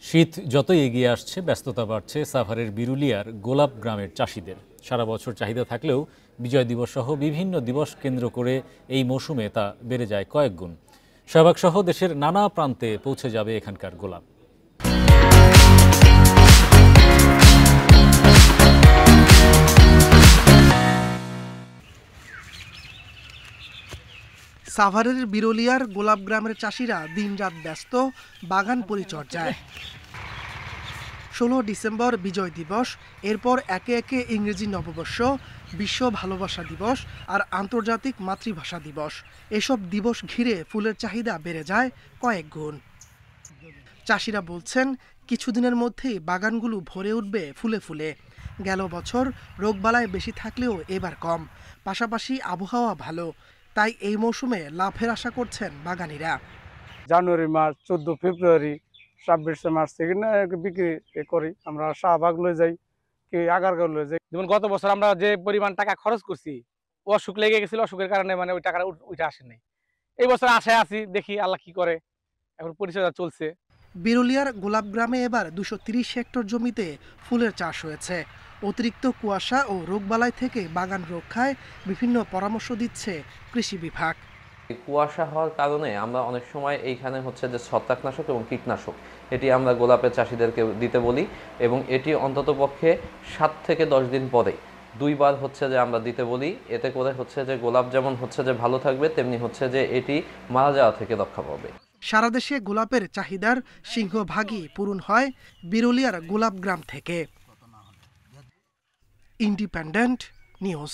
শীত যতই এগিয়ে আসছে ব্যস্ততা বাড়ছে সাভারের বিরুলিয়ার গোলাপ গ্রামের চাষিদের। সারা বছর চাহিদা থাকলেও বিজয় দিবস সহ বিভিন্ন দিবস কেন্দ্র করে এই মৌসুমে তা বেড়ে যায় কয়েক গুণ। শাহবাগ সহ দেশের নানা প্রান্তে পৌঁছে যাবে এখানকার গোলাপ। সাভারের বিরুলিয়ার গোলাপ গ্রামের চাষিরা দিনরাত ব্যস্ত বাগান পরিচর্যায়। 16 ডিসেম্বর বিজয় দিবস, এরপর একে একে ইংরেজি নববর্ষ, বিশ্ব ভালোবাসা দিবস আর আন্তর্জাতিক মাতৃভাষা দিবস। এসব দিবস ঘিরে ফুলের চাহিদা বেড়ে যায় কয়েক গুণ। চাষিরা বলছেন, কিছুদিনের মধ্যেই বাগানগুলো ভরে উঠবে ফুলে ফুলে। গেল বছর রোগবালাই বেশি থাকলেও এবার কম, পাশাপাশি আবহাওয়া ভালো, তাই এই মৌসুমে লাভের আশা করছেন বাগানীরা। জানুয়ারি মাস, 14 ফেব্রুয়ারি, 26 মার্চ থেকে বিক্রি করি। আমরা শাহবাগ লয়ে যাই, কি আগারগাঁও লয়ে যাই। যেমন গত বছর আমরা যে পরিমাণ টাকা খরচ করছি, অসুখ লেগে গেছিল, অসুখের কারণে মানে ওই টাকাটা ওইটা আসেনি। এই বছর আশায় আছি, দেখি আল্লাহ কি করে। এখন পরিচর্যা চলছে। বিরুলিয়ার গোলাপ গ্রামে এবার 230 হেক্টর জমিতে ফুলের চাষ হয়েছে। অতিরিক্ত কুয়াশা ও রোগবালাই থেকে বাগান রক্ষায় বিভিন্ন পরামর্শ দিচ্ছে কৃষি বিভাগ। কুয়াশা হওয়ার কারণে আমরা অনেক সময় এইখানে হচ্ছে যে ছত্রাকনাশক এবং কীটনাশক এটি আমরা গোলাপের চাষিদেরকে দিতে বলি, এবং এটি অন্ততপক্ষে 7 থেকে 10 দিন পরে 2 বার হচ্ছে যে আমরা দিতে বলি। এতে করে হচ্ছে যে গোলাপ যেমন হচ্ছে যে ভালো থাকবে, তেমনি হচ্ছে যে এটি মারা যাওয়া থেকে রক্ষা পাবে। সারা দেশে গোলাপের চাহিদার সিংহভাগই পূরণ হয় বিরুলিয়ার গোলাপ গ্রাম থেকে। Independent news.